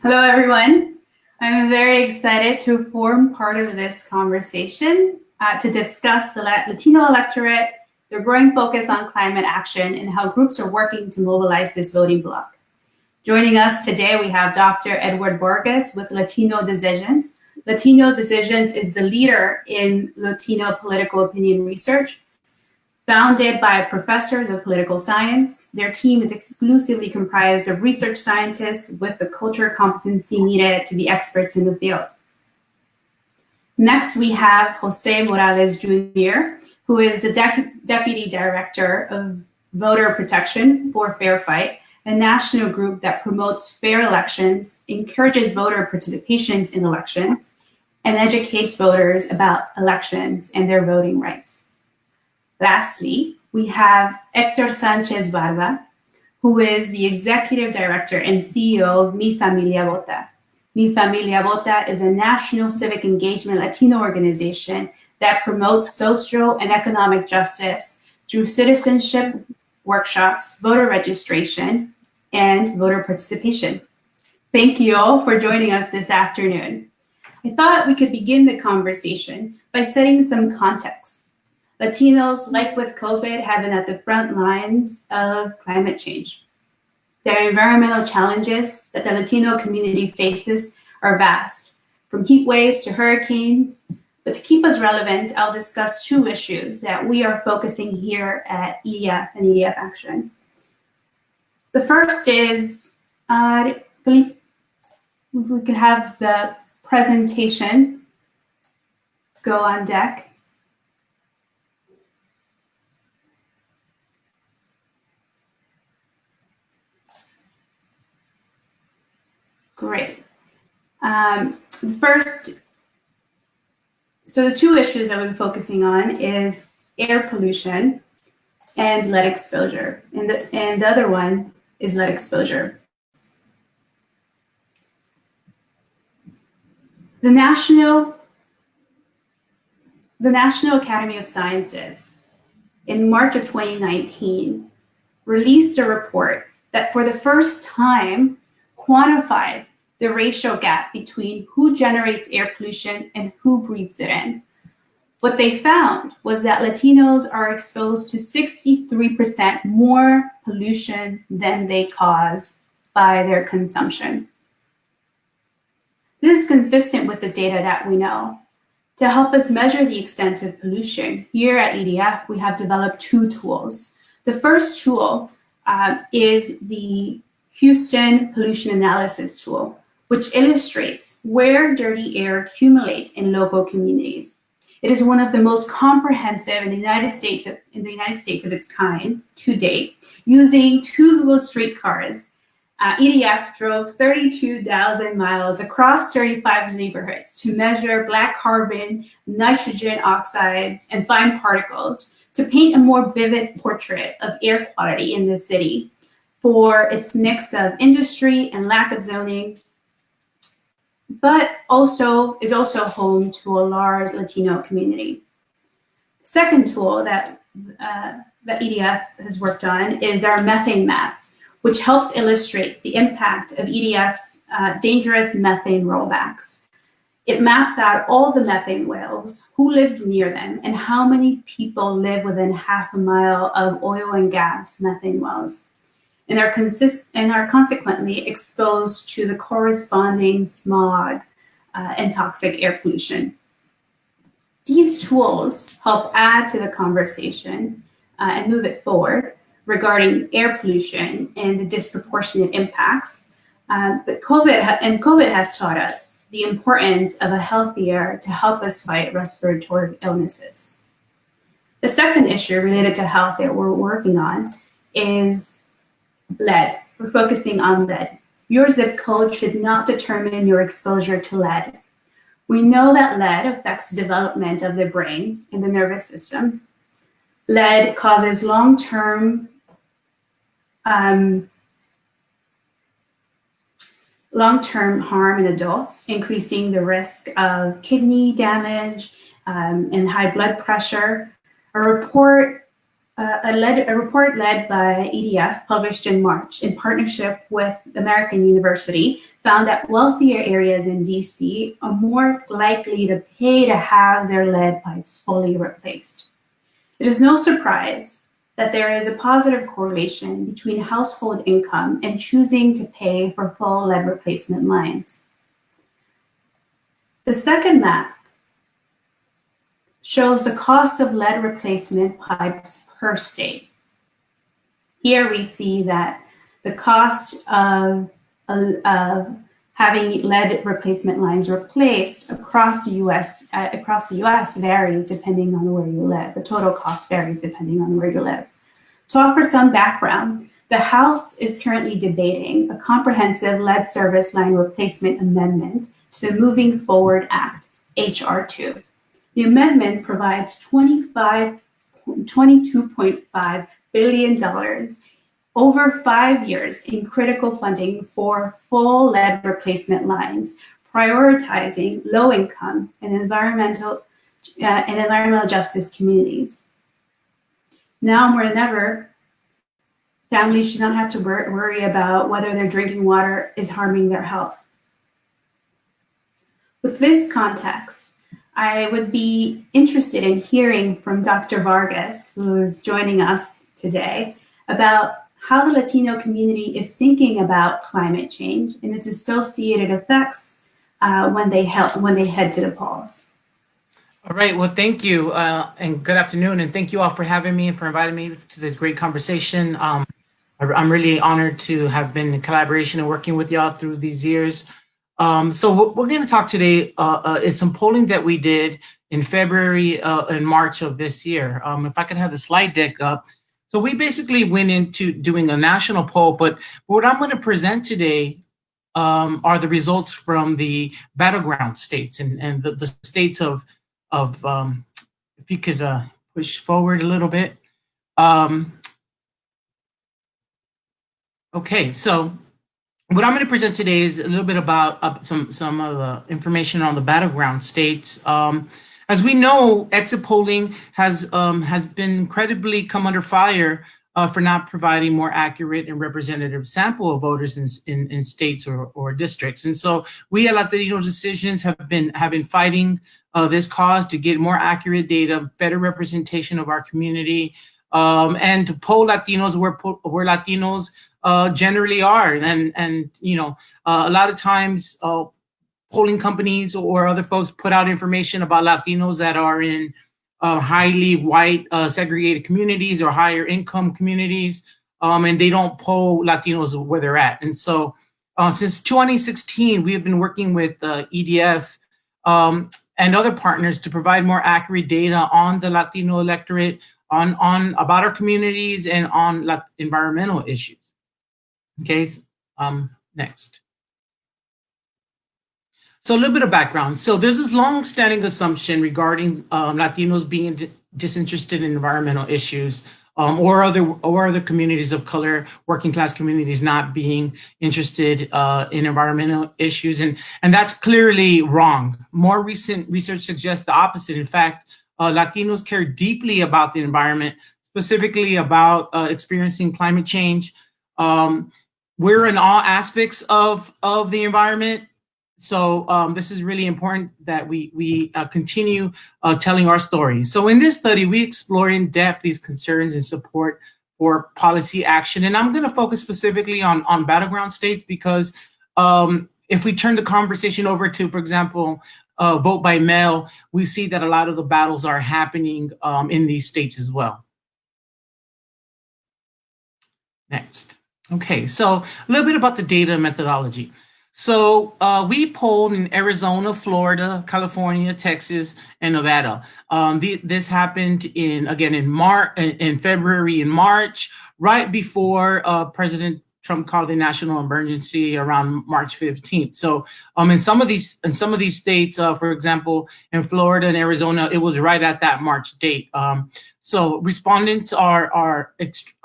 Hello, everyone. I'm very excited to form part of this conversation to discuss the Latino electorate, the growing focus on climate action, and how groups are working to mobilize this voting bloc. Joining us today, we have Dr. Edward Vargas with Latino Decisions. Latino Decisions is the leader in Latino political opinion research. Founded by professors of political science, their team is exclusively comprised of research scientists with the cultural competency needed to be experts in the field. Next, we have Jose Morales Jr., who is the Deputy Director of Voter Protection for Fair Fight, a national group that promotes fair elections, encourages voter participation in elections, and educates voters about elections and their voting rights. Lastly, we have Hector Sanchez Barba, who is the Executive Director and CEO of Mi Familia Vota. Mi Familia Vota is a national civic engagement Latino organization that promotes social and economic justice through citizenship workshops, voter registration, and voter participation. Thank you all for joining us this afternoon. I thought we could begin the conversation by setting some context. Latinos, like with COVID, have been at the front lines of climate change. The environmental challenges that the Latino community faces are vast, from heat waves to hurricanes. But to keep us relevant, I'll discuss two issues that we are focusing here at EDF and EDF Action. The first is, Philippe, if we could have the presentation go on deck. Great. The two issues that we're focusing on is air pollution and lead exposure, and the other one is lead exposure. The National Academy of Sciences in March of 2019 released a report that for the first time quantified the racial gap between who generates air pollution and who breathes it in. What they found was that Latinos are exposed to 63% more pollution than they cause by their consumption. This is consistent with the data that we know. To help us measure the extent of pollution, here at EDF, we have developed two tools. The first tool is the Houston Pollution Analysis Tool, which illustrates where dirty air accumulates in local communities. It is one of the most comprehensive in the United States of its kind to date. Using two Google streetcars, EDF drove 32,000 miles across 35 neighborhoods to measure black carbon, nitrogen oxides, and fine particles to paint a more vivid portrait of air quality in the city for its mix of industry and lack of zoning, but is also home to a large Latino community. The second tool that EDF has worked on is our methane map, which helps illustrate the impact of EDF's dangerous methane rollbacks. It maps out all the methane wells, who lives near them, and how many people live within half a mile of oil and gas methane wells, and are consequently exposed to the corresponding smog and toxic air pollution. These tools help add to the conversation and move it forward regarding air pollution and the disproportionate impacts. But COVID has taught us the importance of a healthy air to help us fight respiratory illnesses. The second issue related to health that we're working on is lead. We're focusing on lead. Your zip code should not determine your exposure to lead. We know that lead affects the development of the brain and the nervous system. Lead causes long-term harm in adults, increasing the risk of kidney damage and high blood pressure. A report a report led by EDF, published in March in partnership with American University, found that wealthier areas in DC are more likely to pay to have their lead pipes fully replaced. It is no surprise that there is a positive correlation between household income and choosing to pay for full lead replacement lines. The second map shows the cost of lead replacement pipes per state. Here we see that the cost of having lead replacement lines replaced across the U.S. Varies depending on where you live. The total cost varies depending on where you live. To offer some background, the House is currently debating a comprehensive lead service line replacement amendment to the Moving Forward Act, H.R. 2. The amendment provides $22.5 billion over 5 years in critical funding for full lead replacement lines, prioritizing low-income and environmental justice communities. Now more than ever, families should not have to worry about whether their drinking water is harming their health. With this context, I would be interested in hearing from Dr. Vargas, who is joining us today, about how the Latino community is thinking about climate change and its associated effects when they head to the polls. All right, well, thank you, and good afternoon, and thank you all for having me and for inviting me to this great conversation. I'm really honored to have been in collaboration and working with y'all through these years. So what we're going to talk today is some polling that we did in February and March of this year. If I could have the slide deck up. So we basically went into doing a national poll, but what I'm going to present today are the results from the battleground states and the states of if you could push forward a little bit. Okay, so what I'm going to present today is a little bit about some of the information on the battleground states. As we know, exit polling has been incredibly come under fire for not providing more accurate and representative sample of voters in states or districts. And so we at Latino Decisions have been fighting this cause to get more accurate data, better representation of our community, and to poll Latinos where Latinos generally are. And you know, a lot of times polling companies or other folks put out information about Latinos that are in highly white segregated communities or higher income communities, and they don't poll Latinos where they're at. And so since 2016, we have been working with EDF and other partners to provide more accurate data on the Latino electorate, on about our communities and on environmental issues. Okay, next. So a little bit of background. So there's this long-standing assumption regarding Latinos being disinterested in environmental issues, or other communities of color, working class communities not being interested in environmental issues, and that's clearly wrong. More recent research suggests the opposite. In fact, Latinos care deeply about the environment, specifically about experiencing climate change. We're in all aspects of the environment. So this is really important that we continue telling our story. So in this study, we explore in depth these concerns and support for policy action. And I'm going to focus specifically on battleground states because if we turn the conversation over to, for example, vote by mail, we see that a lot of the battles are happening in these states as well. Next. Okay, so a little bit about the data methodology. So we polled in Arizona, Florida, California, Texas, and Nevada. This happened in February and March, right before President Trump called a national emergency around March 15th. So in some of these states, for example, in Florida and Arizona, it was right at that March date. So respondents are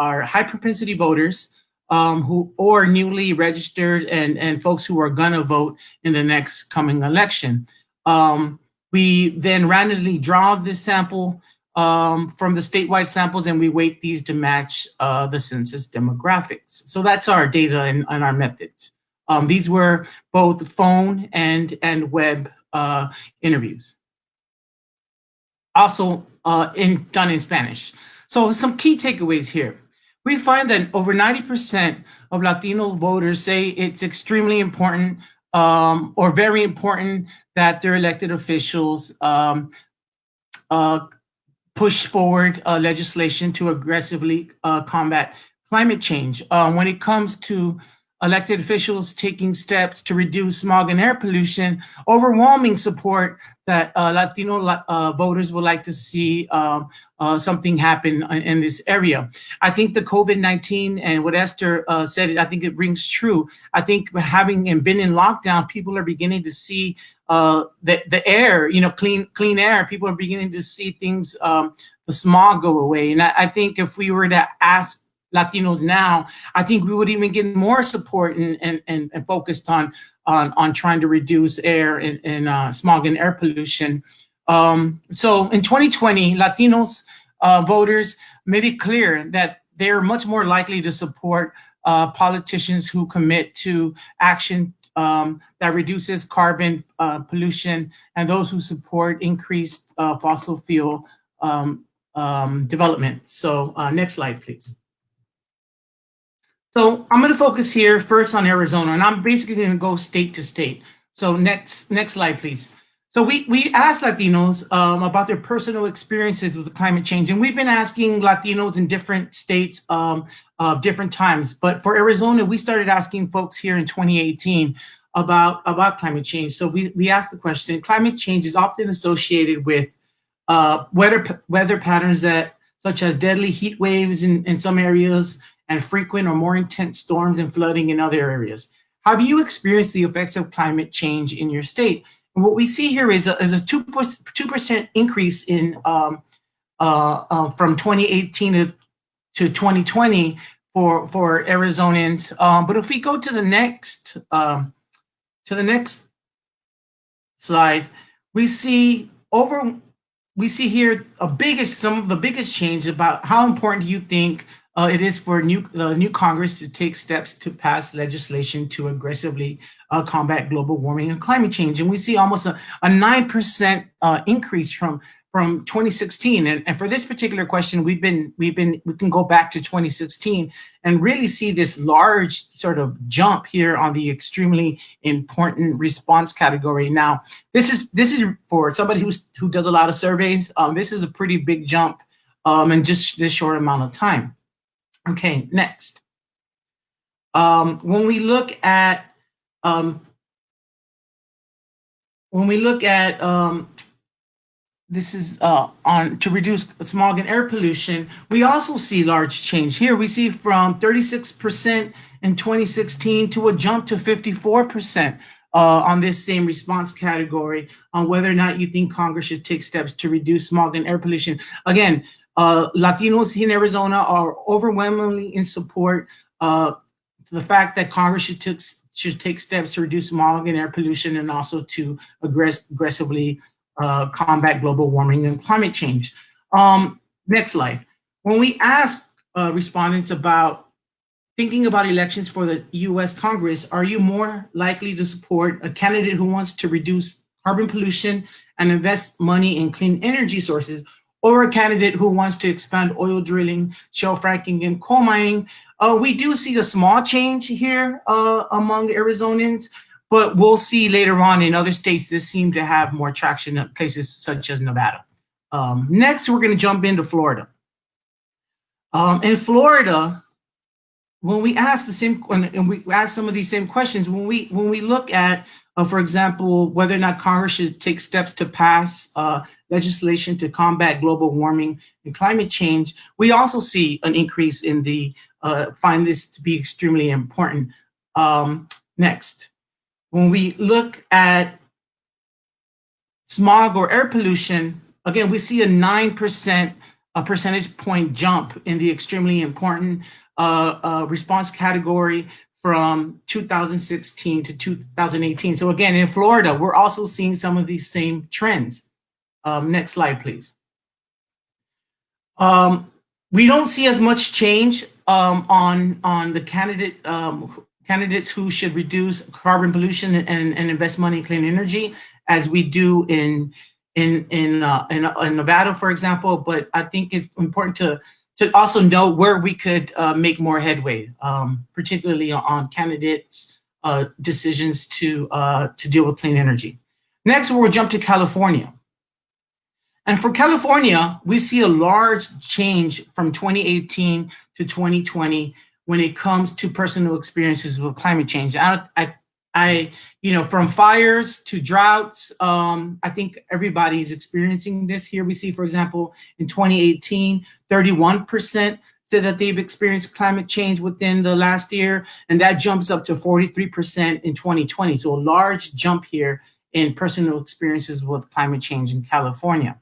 high propensity voters, who or newly registered and folks who are gonna vote in the next coming election. We then randomly draw this sample from the statewide samples, and we weight these to match the census demographics. So that's our data and our methods. These were both phone and web interviews. Also done in Spanish. So some key takeaways here. We find that over 90% of Latino voters say it's extremely important or very important that their elected officials push forward legislation to aggressively combat climate change. When it comes to elected officials taking steps to reduce smog and air pollution, overwhelming support that Latino voters would like to see something happen in this area. I think the COVID-19 and what Esther said, I think it rings true. I think having been in lockdown, people are beginning to see the air, clean air. People are beginning to see things, the smog go away. And I think if we were to ask Latinos now, I think we would even get more support and focused on trying to reduce air and smog and air pollution. So in 2020, Latinos voters made it clear that they're much more likely to support politicians who commit to action that reduces carbon pollution, and those who support increased fossil fuel development. So next slide, please. So I'm going to focus here first on Arizona, and I'm basically going to go state to state. So next slide, please. So we asked Latinos about their personal experiences with climate change, and we've been asking Latinos in different states different times. But for Arizona, we started asking folks here in 2018 about climate change. So we asked the question: climate change is often associated with weather patterns such as deadly heat waves in some areas, and frequent or more intense storms and flooding in other areas. Have you experienced the effects of climate change in your state? And what we see here is a 2% increase in from 2018 to 2020 for Arizonans. But if we go to the next slide, we see here some of the biggest change about how important do you think it is for the new Congress to take steps to pass legislation to aggressively combat global warming and climate change. And we see almost a 9% increase from 2016. And for this particular question, we can go back to 2016 and really see this large sort of jump here on the extremely important response category. Now, this is for somebody who does a lot of surveys. This is a pretty big jump in just this short amount of time. Okay, next. When we look at this is on to reduce smog and air pollution, we also see large change here. We see from 36% in 2016 to a jump to 54% on this same response category on whether or not you think Congress should take steps to reduce smog and air pollution. Again, Latinos in Arizona are overwhelmingly in support to the fact that Congress should take steps to reduce smog and air pollution, and also to aggressively combat global warming and climate change. Next slide. When we ask respondents about thinking about elections for the U.S. Congress, are you more likely to support a candidate who wants to reduce carbon pollution and invest money in clean energy sources, or a candidate who wants to expand oil drilling, shale fracking, and coal mining? We do see a small change here among Arizonans, but we'll see later on in other states this seem to have more traction in places such as Nevada. Next, we're going to jump into Florida. In Florida, when we ask the same, and we ask some of these same questions, when we look at, for example, whether or not Congress should take steps to pass legislation to combat global warming and climate change, we also see an increase in find this to be extremely important. Next, when we look at smog or air pollution, again, we see a 9% percentage point jump in the extremely important response category from 2016 to 2018. So again, in Florida, we're also seeing some of these same trends. Next slide, please. We don't see as much change on the candidates who should reduce carbon pollution and invest money in clean energy as we do in Nevada, for example. But I think it's important to also know where we could make more headway, particularly on candidates' decisions to deal with clean energy. Next, we'll jump to California. And for California, we see a large change from 2018 to 2020 when it comes to personal experiences with climate change. From fires to droughts, I think everybody's experiencing this. Here we see, for example, in 2018, 31% said that they've experienced climate change within the last year, and that jumps up to 43% in 2020. So a large jump here in personal experiences with climate change in California.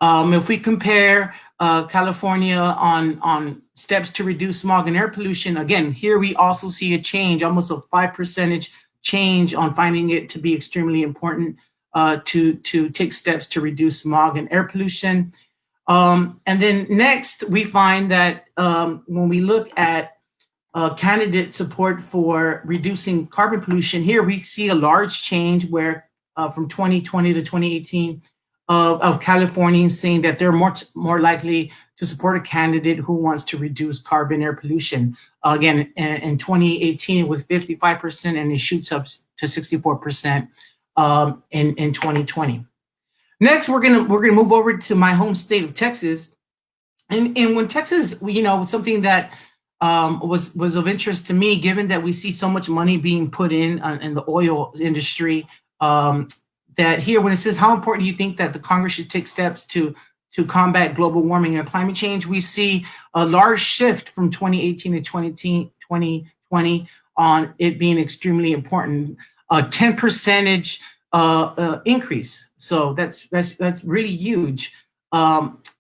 If we compare California on steps to reduce smog and air pollution, again, here we also see a change, almost a 5% change on finding it to be extremely important to take steps to reduce smog and air pollution. And then next, we find that when we look at candidate support for reducing carbon pollution, here we see a large change where from 2020 to 2018, of Californians saying that they're more likely to support a candidate who wants to reduce carbon air pollution. Again, in 2018, it was 55%, and it shoots up to 64% in 2020. Next, we're gonna move over to my home state of Texas, and when Texas, something that was of interest to me, given that we see so much money being put in the oil industry. That here, when it says how important do you think that the Congress should take steps to combat global warming and climate change, we see a large shift from 2018 to 2020 on it being extremely important, a 10% increase. So that's really huge.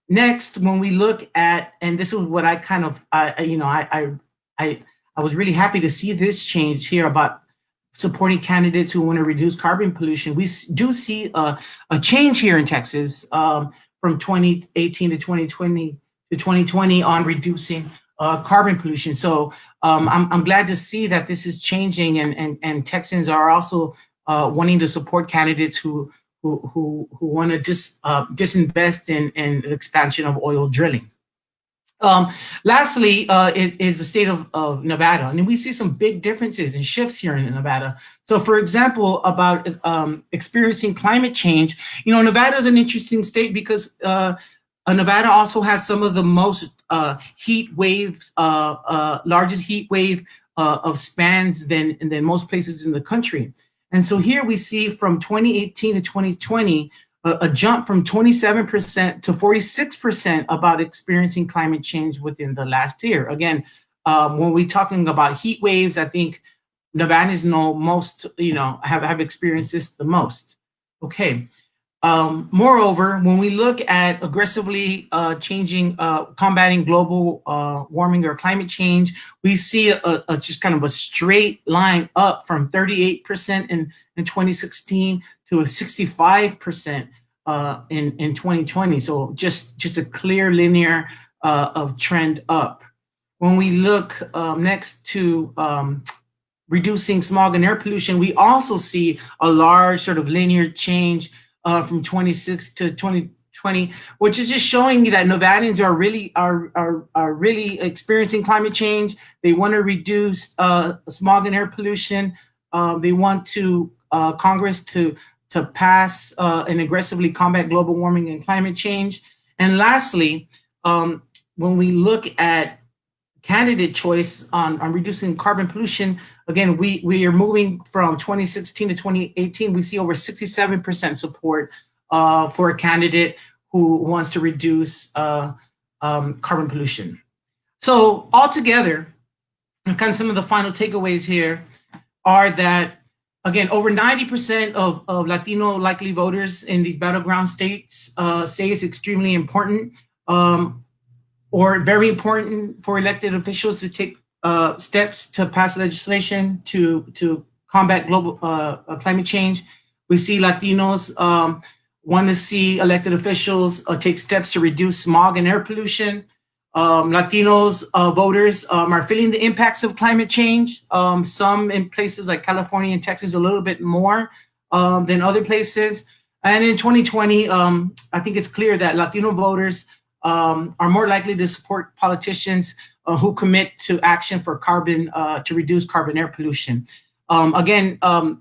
Next, when we look at, and this is what I kind of, I was really happy to see this change here about supporting candidates who want to reduce carbon pollution. We do see a change here in Texas from 2018 to 2020 on reducing carbon pollution. So I'm glad to see that this is changing, and Texans are also wanting to support candidates who want to disinvest in the expansion of oil drilling. Lastly, is the state of Nevada. And we see some big differences and shifts here in Nevada. So for example, about experiencing climate change, Nevada is an interesting state because Nevada also has some of the most heat waves, largest heat wave of spans than most places in the country. And so here we see from 2018 to 2020, a jump from 27% to 46% about experiencing climate change within the last year. Again, when we're talking about heat waves, I think Nevadans know most, have experienced this the most. Okay. Moreover, when we look at aggressively combating global warming or climate change, we see a just kind of a straight line up from 38% in 2016 to a 65% in 2020. So just a clear linear of trend up. When we look next to reducing smog and air pollution, we also see a large sort of linear change from 26 to 2020, which is just showing that Nevadans are really experiencing climate change. They want to reduce smog and air pollution. They want Congress to pass and aggressively combat global warming and climate change. And lastly, when we look at candidate choice on reducing carbon pollution, again, we are moving from 2016 to 2018. We see over 67% support for a candidate who wants to reduce carbon pollution. So altogether, kind of some of the final takeaways here are that, again, over 90% of Latino likely voters in these battleground states say it's extremely important or very important for elected officials to take steps to pass legislation to combat global climate change. We see Latinos want to see elected officials take steps to reduce smog and air pollution. Latinos voters are feeling the impacts of climate change. Some in places like California and Texas a little bit more than other places. And in 2020, I think it's clear that Latino voters are more likely to support politicians who commit to action for to reduce carbon air pollution. Again,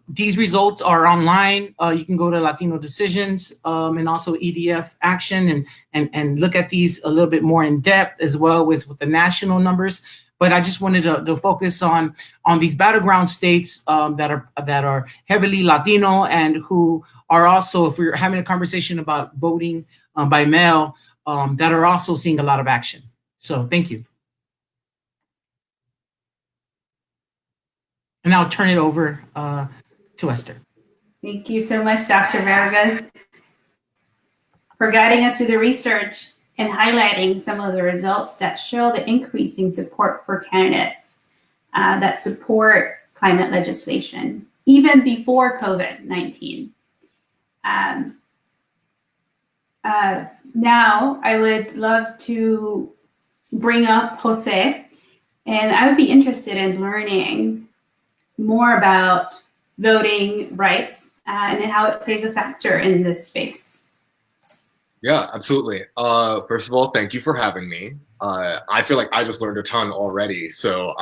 these results are online. You can go to Latino Decisions and also EDF Action and look at these a little bit more in depth, as well as with the national numbers. But I just wanted to focus on these battleground states that are heavily Latino and who are also, if we're having a conversation about voting by mail, that are also seeing a lot of action. So thank you. And I'll turn it over to Esther. Thank you so much, Dr. Vargas, for guiding us through the research and highlighting some of the results that show the increasing support for candidates that support climate legislation, even before COVID-19. Now, I would love to bring up Jose, and I would be interested in learning more about voting rights and how it plays a factor in this space. Yeah, absolutely. First of all, thank you for having me. I feel like I just learned a ton already, so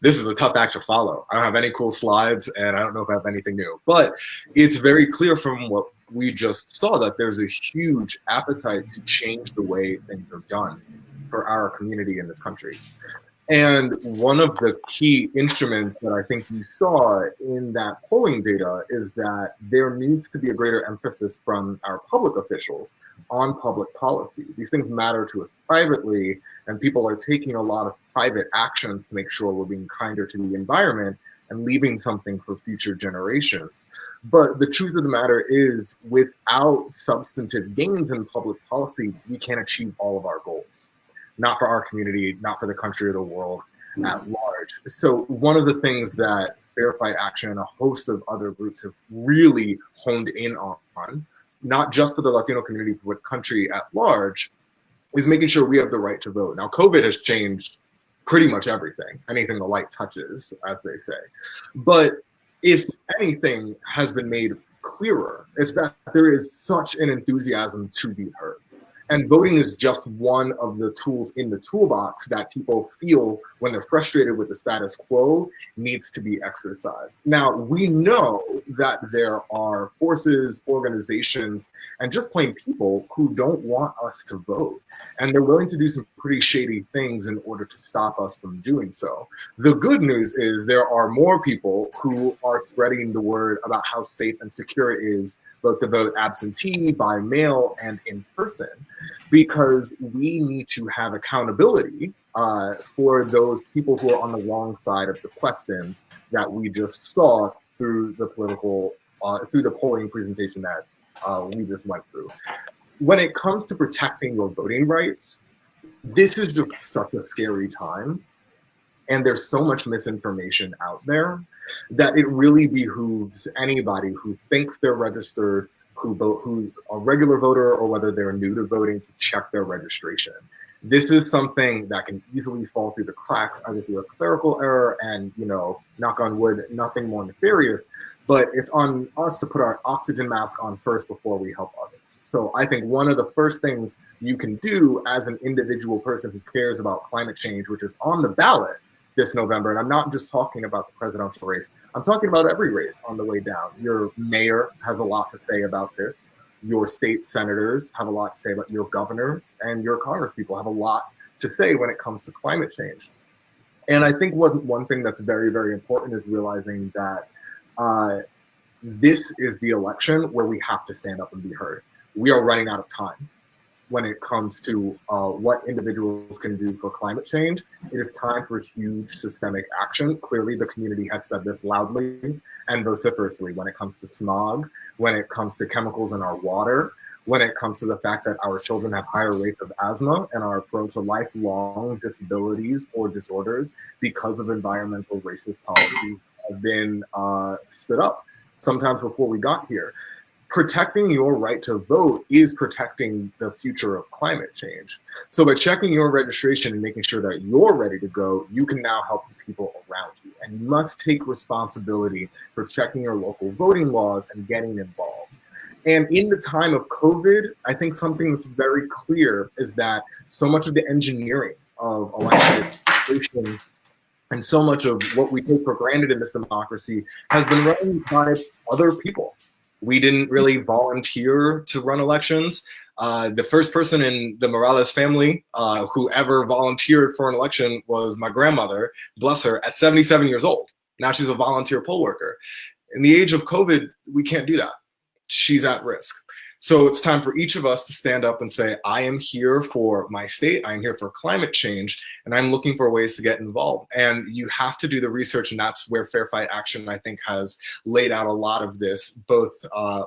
this is a tough act to follow. I don't have any cool slides, and I don't know if I have anything new, but it's very clear from what we just saw that there's a huge appetite to change the way things are done for our community in this country. And one of the key instruments that I think you saw in that polling data is that there needs to be a greater emphasis from our public officials on public policy. These things matter to us privately, and people are taking a lot of private actions to make sure we're being kinder to the environment and leaving something for future generations. But the truth of the matter is, without substantive gains in public policy, we can't achieve all of our goals. Not for our community, not for the country or the world at large. So one of the things that Fair Fight Action and a host of other groups have really honed in on, not just for the Latino community, but the country at large, is making sure we have the right to vote. Now, COVID has changed pretty much everything, anything the light touches, as they say. But if anything has been made clearer, it's that there is such an enthusiasm to be heard. And voting is just one of the tools in the toolbox that people feel when they're frustrated with the status quo needs to be exercised. Now, we know that there are forces, organizations, and just plain people who don't want us to vote. And they're willing to do some pretty shady things in order to stop us from doing so. The good news is there are more people who are spreading the word about how safe and secure it is both to vote absentee, by mail, and in person, because we need to have accountability for those people who are on the wrong side of the questions that we just saw through the through the polling presentation that we just went through. When it comes to protecting your voting rights, this is just such a scary time. And there's so much misinformation out there that it really behooves anybody who thinks they're registered, who's a regular voter, or whether they're new to voting, to check their registration. This is something that can easily fall through the cracks, either through a clerical error and, knock on wood, nothing more nefarious, but it's on us to put our oxygen mask on first before we help others. So I think one of the first things you can do as an individual person who cares about climate change, which is on the ballot this November, and I'm not just talking about the presidential race, I'm talking about every race on the way down. Your mayor has a lot to say about this. Your state senators have a lot to say about your governors, and your congresspeople have a lot to say when it comes to climate change. And I think one thing that's very, very important is realizing that this is the election where we have to stand up and be heard. We are running out of time when it comes to what individuals can do for climate change. It is time for huge systemic action. Clearly, the community has said this loudly and vociferously when it comes to smog, when it comes to chemicals in our water, when it comes to the fact that our children have higher rates of asthma and are prone to lifelong disabilities or disorders because of environmental racist policies that have been stood up sometimes before we got here. protecting your right to vote is protecting the future of climate change. So by checking your registration and making sure that you're ready to go, you can now help the people around you. And you must take responsibility for checking your local voting laws and getting involved. And in the time of COVID, I think something that's very clear is that so much of the engineering of election and so much of what we take for granted in this democracy has been run by other people. We didn't really volunteer to run elections. The first person in the Morales family who ever volunteered for an election was my grandmother, bless her, at 77 years old. Now she's a volunteer poll worker. In the age of COVID, we can't do that. She's at risk. So it's time for each of us to stand up and say, I am here for my state, I'm here for climate change, and I'm looking for ways to get involved. And you have to do the research, and that's where Fair Fight Action, I think, has laid out a lot of this, both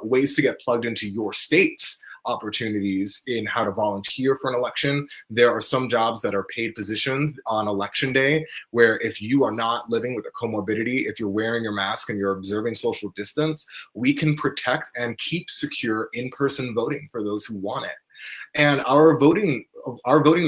ways to get plugged into your state's opportunities in how to volunteer for an election. There are some jobs that are paid positions on election day, where if you are not living with a comorbidity, if you're wearing your mask and you're observing social distance, we can protect and keep secure in-person voting for those who want it. And our voting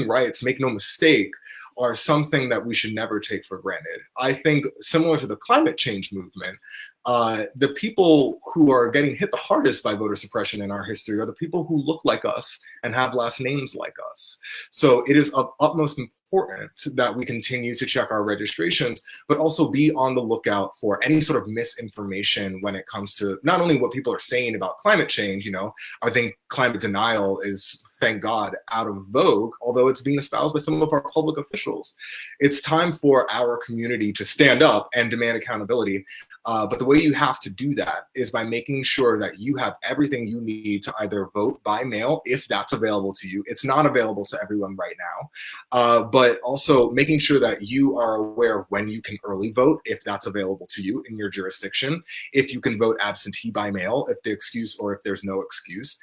rights, make no mistake, are something that we should never take for granted. I think similar to the climate change movement, the people who are getting hit the hardest by voter suppression in our history are the people who look like us and have last names like us. So it is of utmost important that we continue to check our registrations, but also be on the lookout for any sort of misinformation when it comes to not only what people are saying about climate change. You know, I think climate denial is, thank God, out of vogue, although it's being espoused by some of our public officials. It's time for our community to stand up and demand accountability. But the way you have to do that is by making sure that you have everything you need to either vote by mail, if that's available to you. It's not available to everyone right now, but also making sure that you are aware of when you can early vote, if that's available to you in your jurisdiction, if you can vote absentee by mail, if the excuse or if there's no excuse,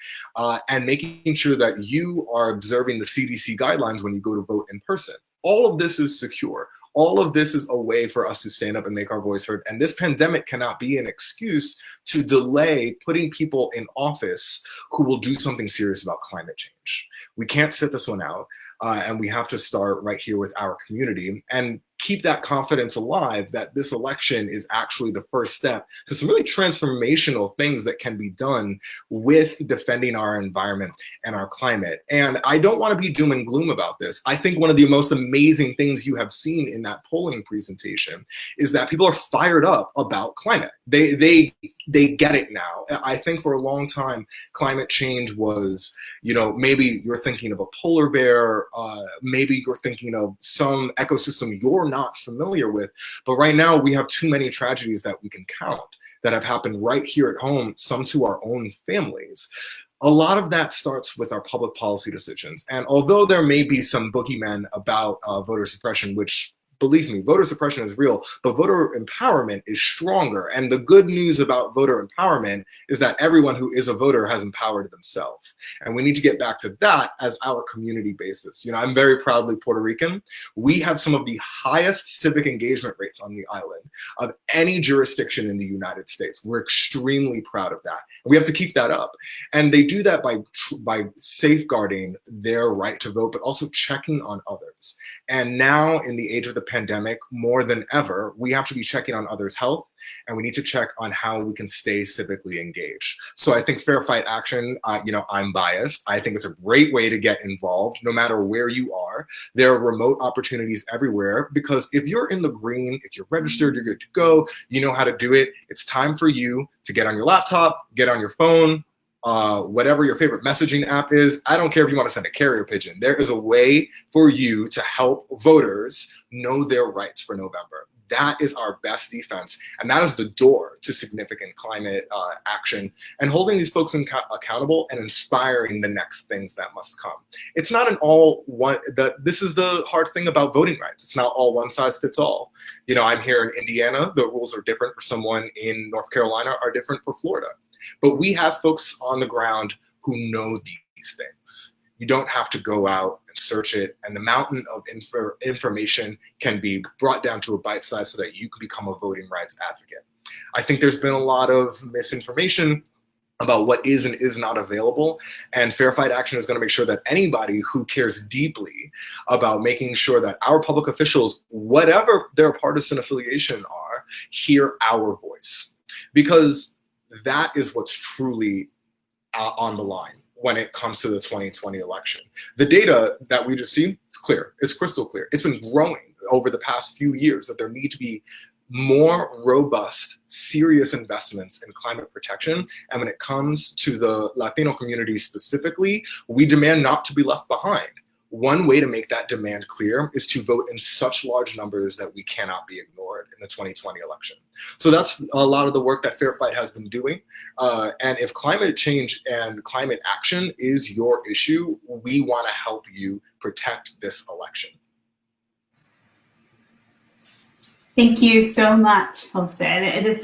and making sure that you are observing the CDC guidelines when you go to vote in person. All of this is secure. All of this is a way for us to stand up and make our voice heard. And this pandemic cannot be an excuse to delay putting people in office who will do something serious about climate change. We can't sit this one out, and we have to start right here with our community and keep that confidence alive that this election is actually the first step to some really transformational things that can be done with defending our environment and our climate. And I don't want to be doom and gloom about this. I think one of the most amazing things you have seen in that polling presentation is that people are fired up about climate. They get it now. I think for a long time, climate change was, you know, maybe you're thinking of a polar bear, maybe you're thinking of some ecosystem you're not familiar with. But right now we have too many tragedies that we can count that have happened right here at home, some to our own families. A lot of that starts with our public policy decisions. And although there may be some boogeymen about voter suppression, which, believe me, voter suppression is real, but voter empowerment is stronger. And the good news about voter empowerment is that everyone who is a voter has empowered themselves. And we need to get back to that as our community basis. You know, I'm very proudly Puerto Rican. We have some of the highest civic engagement rates on the island of any jurisdiction in the United States. We're extremely proud of that. And we have to keep that up. And they do that by safeguarding their right to vote, but also checking on others. And now in the age of the pandemic, more than ever, we have to be checking on others' health, and we need to check on how we can stay civically engaged. So I think Fair Fight Action, you know, I'm biased. I think it's a great way to get involved, no matter where you are. There are remote opportunities everywhere, because if you're in the green, if you're registered, you're good to go, you know how to do it. It's time for you to get on your laptop, get on your phone, whatever your favorite messaging app is. I don't care if you want to send a carrier pigeon. There is a way for you to help voters know their rights for November. That is our best defense. And that is the door to significant climate action and holding these folks accountable and inspiring the next things that must come. It's not an all one, this is the hard thing about voting rights. It's not all one size fits all. You know, I'm here in Indiana. The rules are different for someone in North Carolina, are different for Florida. But we have folks on the ground who know these things. You don't have to go out and search it, and the mountain of information can be brought down to a bite size so that you can become a voting rights advocate. I think there's been a lot of misinformation about what is and is not available. And Fair Fight Action is going to make sure that anybody who cares deeply about making sure that our public officials, whatever their partisan affiliation are, hear our voice. Because that is what's truly on the line when it comes to the 2020 election. The data that we just seen, it's clear. It's crystal clear. It's been growing over the past few years that there need to be more robust, serious investments in climate protection. And when it comes to the Latino community specifically, we demand not to be left behind. One way to make that demand clear is to vote in such large numbers that we cannot be ignored in the 2020 election. So that's a lot of the work that Fair Fight has been doing. And if climate change and climate action is your issue, we want to help you protect this election. Thank you so much, Jose. This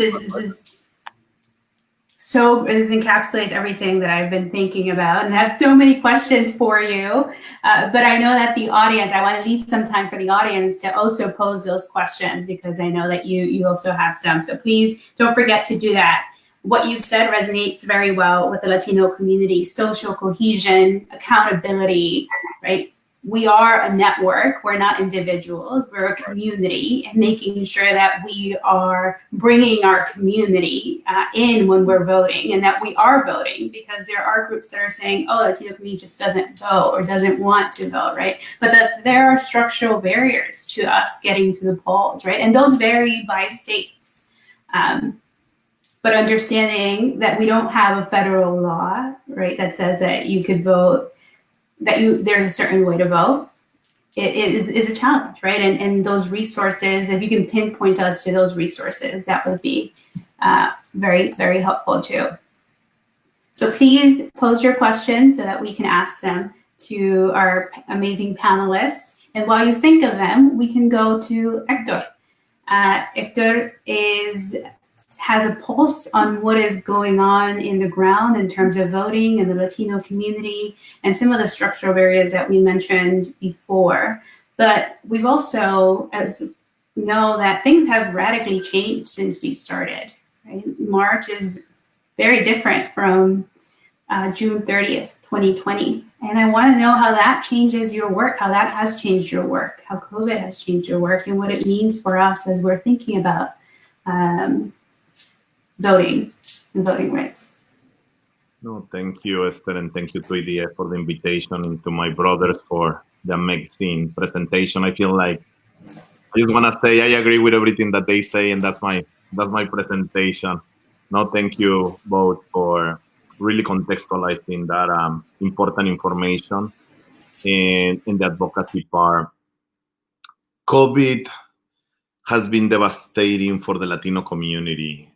encapsulates everything that I've been thinking about, and I have so many questions for you. But I know that the audience, I want to leave some time for the audience to also pose those questions, because I know that you also have some. So please don't forget to do that. What you've said resonates very well with the Latino community: social cohesion, accountability, right? We are a network. We're not individuals. We're a community, and making sure that we are bringing our community in when we're voting, and that we are voting, because there are groups that are saying, oh, Latino community just doesn't vote or doesn't want to vote, right? But that there are structural barriers to us getting to the polls, right? And those vary by states. But understanding that we don't have a federal law, right, that says that you could vote, there's a certain way to vote, it is a challenge, right? And those resources, if you can pinpoint us to those resources, that would be very, very helpful too. So please pose your questions so that we can ask them to our amazing panelists. And while you think of them, we can go to Hector. Hector has a pulse on what is going on in the ground in terms of voting in the Latino community and some of the structural barriers that we mentioned before. But we've also know that things have radically changed since we started, right? March is very different from June 30th, 2020. And I want to know how that changes your work, how that has changed your work, how COVID has changed your work, and what it means for us as we're thinking about voting and voting rights. No, thank you, Esther, and thank you to EDF for the invitation, and to my brothers for the amazing presentation. I feel like I just want to say I agree with everything that they say, and that's my presentation. No, thank you both for really contextualizing that important information in the advocacy part. COVID has been devastating for the Latino community.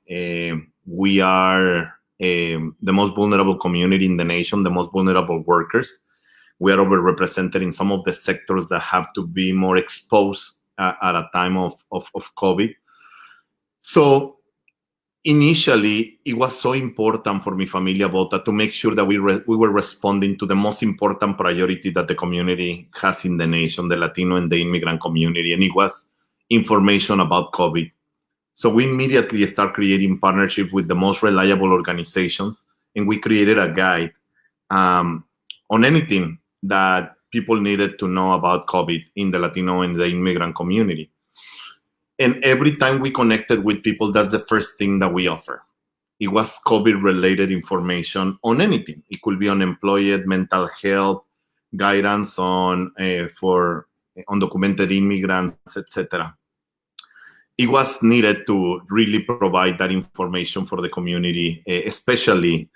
We are the most vulnerable community in the nation, the most vulnerable workers. We are overrepresented in some of the sectors that have to be more exposed at a time of COVID. So initially, it was so important for Mi Familia Vota to make sure that we were responding to the most important priority that the community has in the nation, the Latino and the immigrant community, and it was information about COVID. So we immediately start creating partnerships with the most reliable organizations, and we created a guide on anything that people needed to know about COVID in the Latino and the immigrant community. And every time we connected with people, that's the first thing that we offer. It was COVID-related information on anything. It could be unemployed, mental health, guidance on for undocumented immigrants, etc. It was needed to really provide that information for the community, especially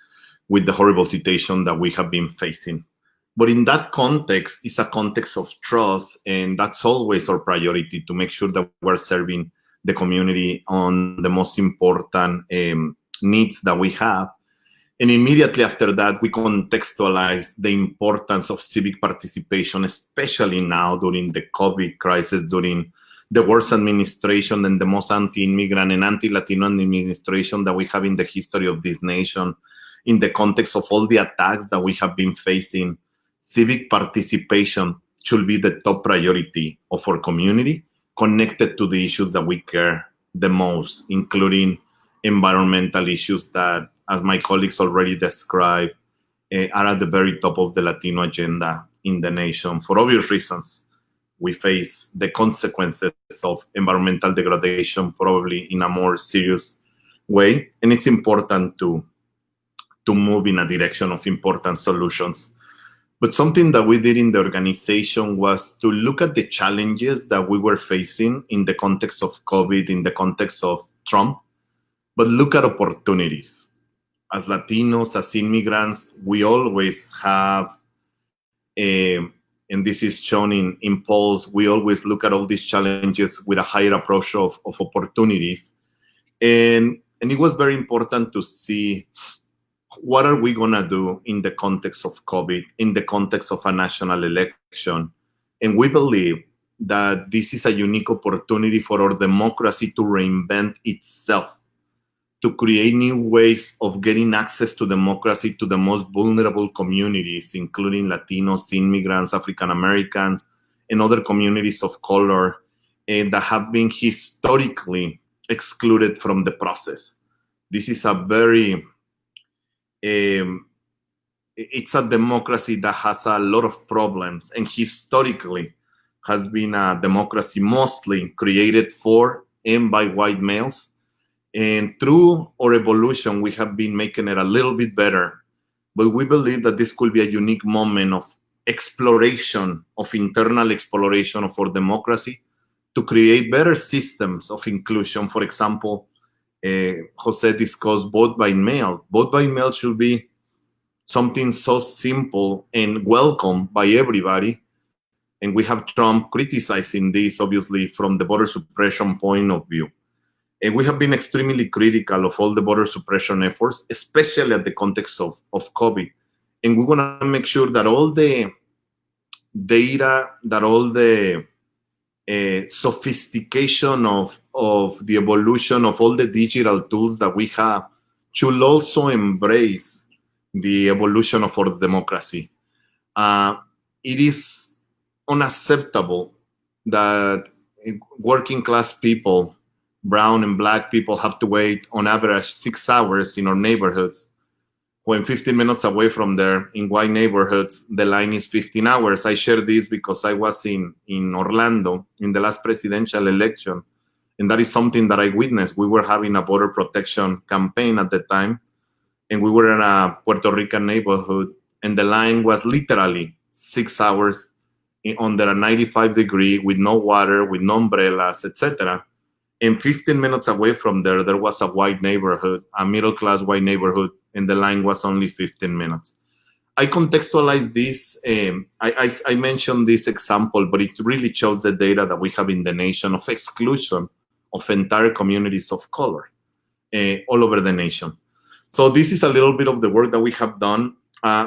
with the horrible situation that we have been facing. But in that context, it's a context of trust, and that's always our priority, to make sure that we're serving the community on the most important needs that we have. And immediately after that, we contextualize the importance of civic participation, especially now during the COVID crisis, during the worst administration and the most anti-immigrant and anti-Latino administration that we have in the history of this nation. In the context of all the attacks that we have been facing, civic participation should be the top priority of our community, connected to the issues that we care the most, including environmental issues that as my colleagues already described, are at the very top of the Latino agenda in the nation for obvious reasons. We face the consequences of environmental degradation probably in a more serious way, and it's important to move in a direction of important solutions. But something that we did in the organization was to look at the challenges that we were facing in the context of COVID, in the context of Trump, but look at opportunities. As Latinos, as immigrants, we always have, and this is shown in polls, we always look at all these challenges with a higher approach of opportunities. And it was very important to see what are we going to do in the context of COVID, in the context of a national election. And we believe that this is a unique opportunity for our democracy to reinvent itself, to create new ways of getting access to democracy to the most vulnerable communities, including Latinos, immigrants, African Americans, and other communities of color that have been historically excluded from the process. This is a very, it's a democracy that has a lot of problems, and historically has been a democracy mostly created for and by white males. And through our evolution, we have been making it a little bit better. But we believe that this could be a unique moment of exploration, of internal exploration of our democracy to create better systems of inclusion. For example, Jose discussed vote by mail. Vote by mail should be something so simple and welcome by everybody. And we have Trump criticizing this, obviously, from the voter suppression point of view. And we have been extremely critical of all the voter suppression efforts, especially at the context of COVID. And we want to make sure that all the data, that all the sophistication of the evolution of all the digital tools that we have should also embrace the evolution of our democracy. It is unacceptable that working class people, brown and black people, have to wait on average 6 hours in our neighborhoods, when 15 minutes away from there in white neighborhoods, the line is 15 hours. I share this because I was in Orlando in the last presidential election, and that is something that I witnessed. We were having a voter protection campaign at the time, and we were in a Puerto Rican neighborhood, and the line was literally 6 hours under a 95 degree with no water, with no umbrellas, etc. And 15 minutes away from there, there was a white neighborhood, a middle-class white neighborhood, and the line was only 15 minutes. I contextualize this. I mentioned this example, but it really shows the data that we have in the nation of exclusion of entire communities of color all over the nation. So this is a little bit of the work that we have done.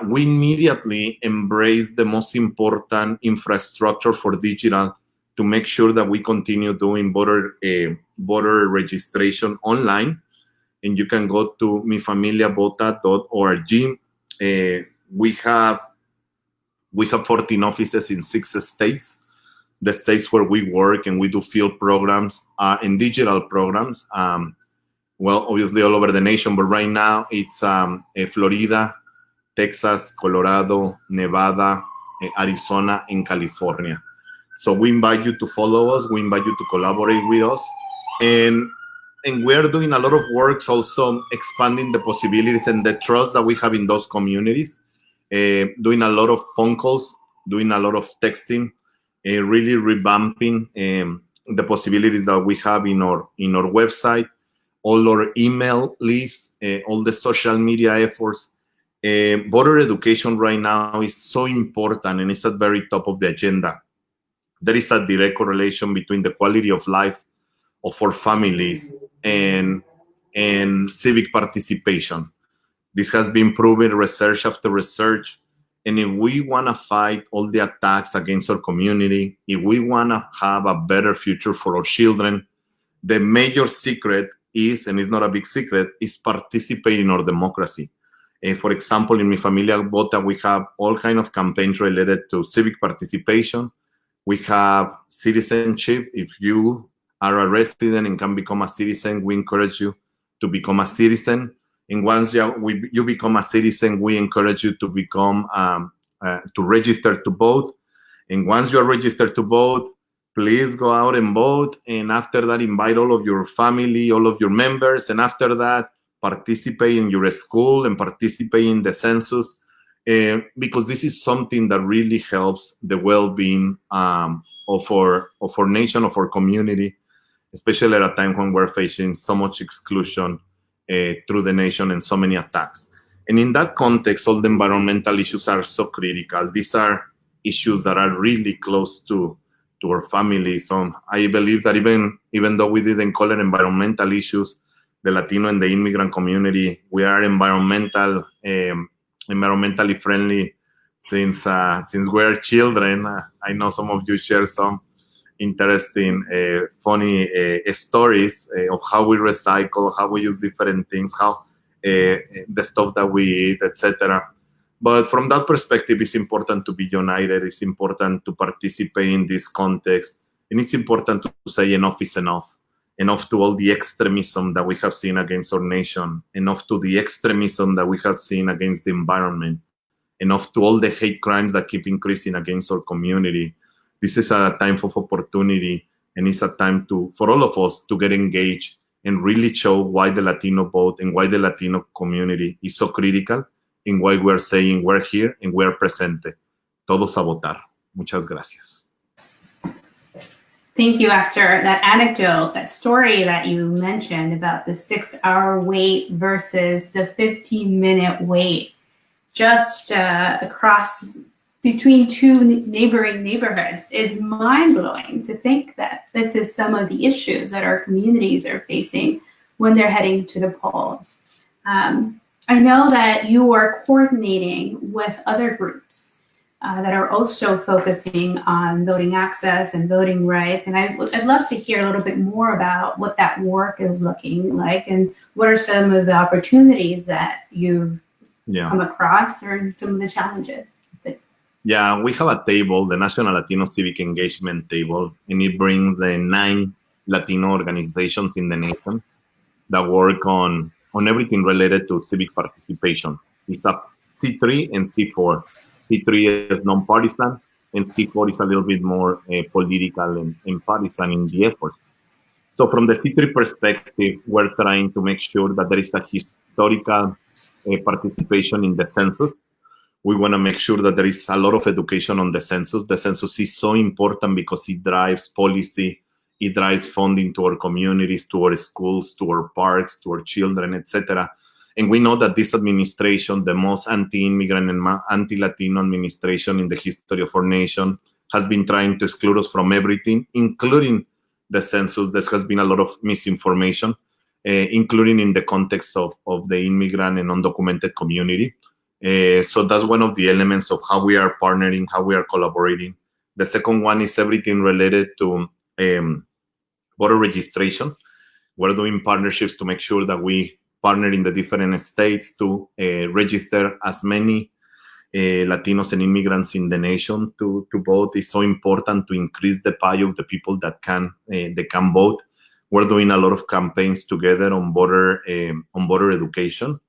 We immediately embraced the most important infrastructure for digital to make sure that we continue doing voter registration online. And you can go to mifamiliavota.org. We have 14 offices in 6 states, the states where we work, and we do field programs and digital programs. Well, obviously all over the nation, but right now it's Florida, Texas, Colorado, Nevada, Arizona, and California. So we invite you to follow us. We invite you to collaborate with us. And we're doing a lot of works also expanding the possibilities and the trust that we have in those communities, doing a lot of phone calls, doing a lot of texting, really revamping the possibilities that we have in our website, all our email lists, all the social media efforts. Voter education right now is so important, and it's at the very top of the agenda. There is a direct correlation between the quality of life of our families and civic participation. This has been proven research after research. And if we want to fight all the attacks against our community, if we want to have a better future for our children, the major secret is, and it's not a big secret, is participate in our democracy. For example, in Mi Familia Vota, we have all kinds of campaigns related to civic participation. We have citizenship. If you are a resident and can become a citizen, we encourage you to become a citizen. And once you become a citizen, we encourage you to become to register to vote. And once you are registered to vote, please go out and vote. And after that, invite all of your family, all of your members. And after that, participate in your school and participate in the census, because this is something that really helps the well-being of our nation, of our community, especially at a time when we're facing so much exclusion through the nation and so many attacks. And in that context, all the environmental issues are so critical. These are issues that are really close to our families. So I believe that even though we didn't call it environmental issues, the Latino and the immigrant community, we are environmentally friendly since we're children. I know some of you share some interesting, funny stories of how we recycle, how we use different things, how the stuff that we eat, etc. But from that perspective, it's important to be united. It's important to participate in this context. And it's important to say enough is enough. Enough to all the extremism that we have seen against our nation. Enough to the extremism that we have seen against the environment. Enough to all the hate crimes that keep increasing against our community. This is a time of opportunity, and it's a time for all of us to get engaged and really show why the Latino vote and why the Latino community is so critical, and why we're saying we're here and we're presente. Todos a votar. Muchas gracias. Thank you, Hector. That anecdote, that story that you mentioned about the 6-hour wait versus the 15-minute wait just across between two neighboring neighborhoods is mind-blowing to think that this is some of the issues that our communities are facing when they're heading to the polls. I know that you are coordinating with other groups that are also focusing on voting access and voting rights. And I'd love to hear a little bit more about what that work is looking like and what are some of the opportunities that you've come across or some of the challenges. Yeah, we have a table, the National Latino Civic Engagement Table, and it brings the 9 Latino organizations in the nation that work on everything related to civic participation. It's a C3 and C4. C3 is nonpartisan, and C4 is a little bit more political and partisan in the efforts. So from the C3 perspective, we're trying to make sure that there is a historical participation in the census. We want to make sure that there is a lot of education on the census. The census is so important because it drives policy, it drives funding to our communities, to our schools, to our parks, to our children, etc. And we know that this administration, the most anti-immigrant and anti-Latino administration in the history of our nation, has been trying to exclude us from everything, including the census. There has been a lot of misinformation, including in the context of the immigrant and undocumented community. So that's one of the elements of how we are partnering, how we are collaborating. The second one is everything related to voter registration. We're doing partnerships to make sure that we partner in the different states to register as many Latinos and immigrants in the nation to vote. It's so important to increase the pie of the people that can vote. We're doing a lot of campaigns together on voter education,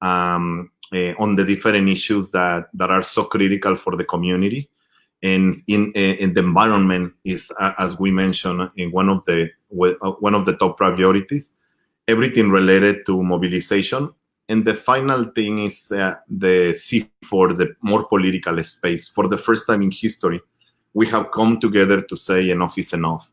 on the different issues that are so critical for the community. And in the environment is, as we mentioned, in one of the top priorities. Everything related to mobilization. And the final thing is the C4, the more political space. For the first time in history, we have come together to say enough is enough.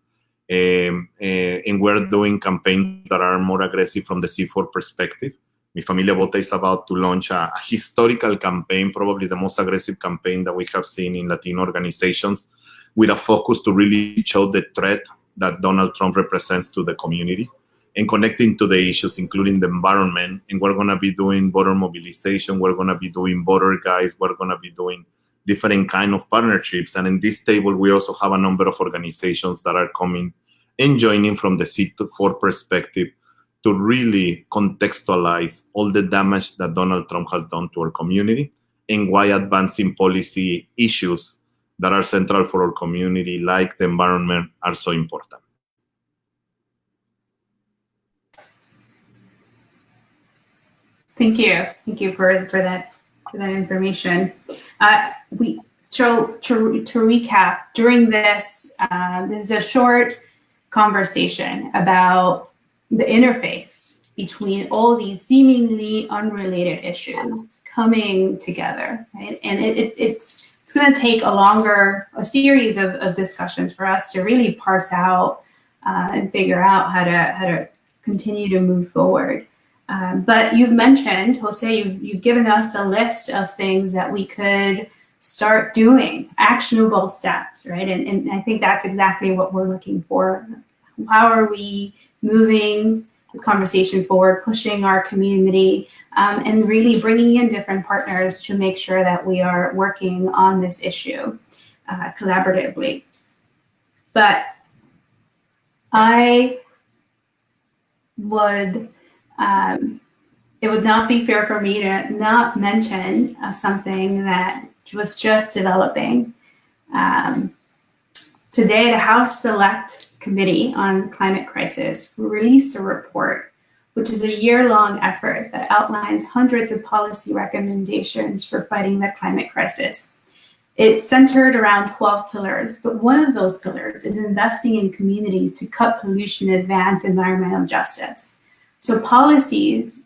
And we're doing campaigns that are more aggressive from the C4 perspective. Mi Familia Vota is about to launch a historical campaign, probably the most aggressive campaign that we have seen in Latino organizations, with a focus to really show the threat that Donald Trump represents to the community and connecting to the issues, including the environment. And we're going to be doing voter mobilization. We're going to be doing voter guides. We're going to be doing different kind of partnerships. And in this table, we also have a number of organizations that are coming and joining from the C4 perspective to really contextualize all the damage that Donald Trump has done to our community and why advancing policy issues that are central for our community, like the environment, are so important. Thank you for that information. To recap, during this, this is a short conversation about the interface between all these seemingly unrelated issues coming together, right? And it's going to take a series of discussions for us to really parse out and figure out how to continue to move forward. But you've mentioned, Jose, you've given us a list of things that we could start doing, actionable steps, right? And I think that's exactly what we're looking for. How are we moving the conversation forward, pushing our community, and really bringing in different partners to make sure that we are working on this issue collaboratively. But it would not be fair for me to not mention something that was just developing. Today, the House Select Committee on Climate Crisis released a report, which is a year-long effort that outlines hundreds of policy recommendations for fighting the climate crisis. It's centered around 12 pillars, but one of those pillars is investing in communities to cut pollution and advance environmental justice. So policies,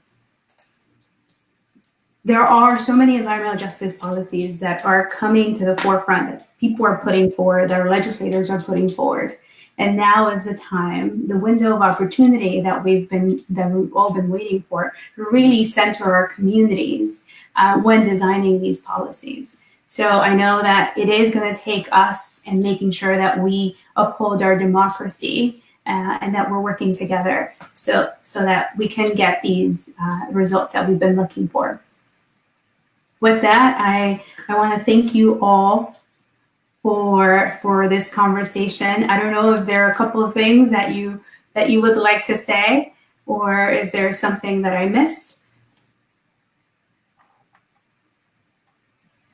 there are so many environmental justice policies that are coming to the forefront that people are putting forward, that our legislators are putting forward. And now is the time, the window of opportunity that we've all been waiting for, to really center our communities when designing these policies. So I know that it is going to take us in making sure that we uphold our democracy and that we're working together so that we can get these results that we've been looking for. With that, I want to thank you all for this conversation. I don't know if there are a couple of things that you would like to say, or if there's something that I missed.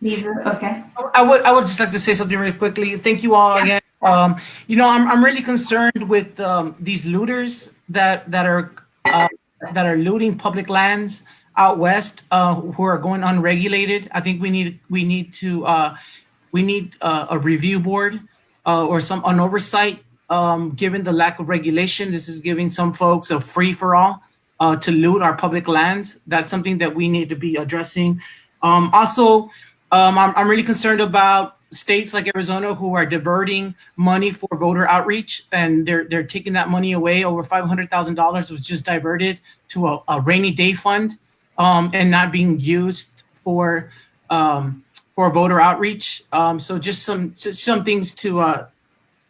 Okay. I would just like to say something really quickly. Thank you all again. I'm really concerned with these looters that are looting public lands out west, who are going unregulated. I think we need a review board or an oversight. Given the lack of regulation, this is giving some folks a free for all to loot our public lands. That's something that we need to be addressing. I'm really concerned about states like Arizona who are diverting money for voter outreach, and they're taking that money away. Over $500,000 was just diverted to a rainy day fund, and not being used for voter outreach. So just some things to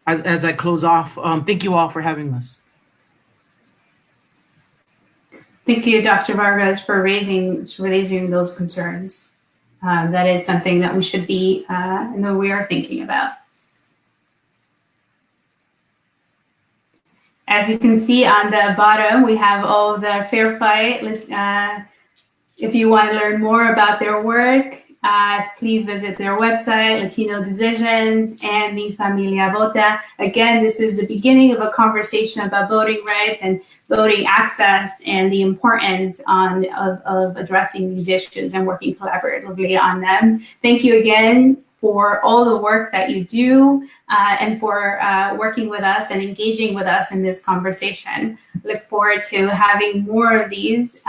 as I close off. Thank you all for having us. Thank you, Dr. Vargas, for raising those concerns. That is something that we should be and that we are thinking about. As you can see on the bottom, we have all the Fair Fight. If you want to learn more about their work, please visit their website, Latino Decisions and Mi Familia Vota. Again, this is the beginning of a conversation about voting rights and voting access and the importance of addressing these issues and working collaboratively on them. Thank you again for all the work that you do and for working with us and engaging with us in this conversation. Look forward to having more of these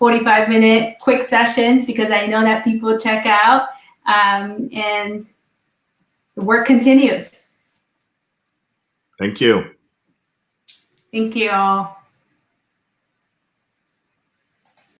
45-minute quick sessions, because I know that people check out, and the work continues. Thank you. Thank you all.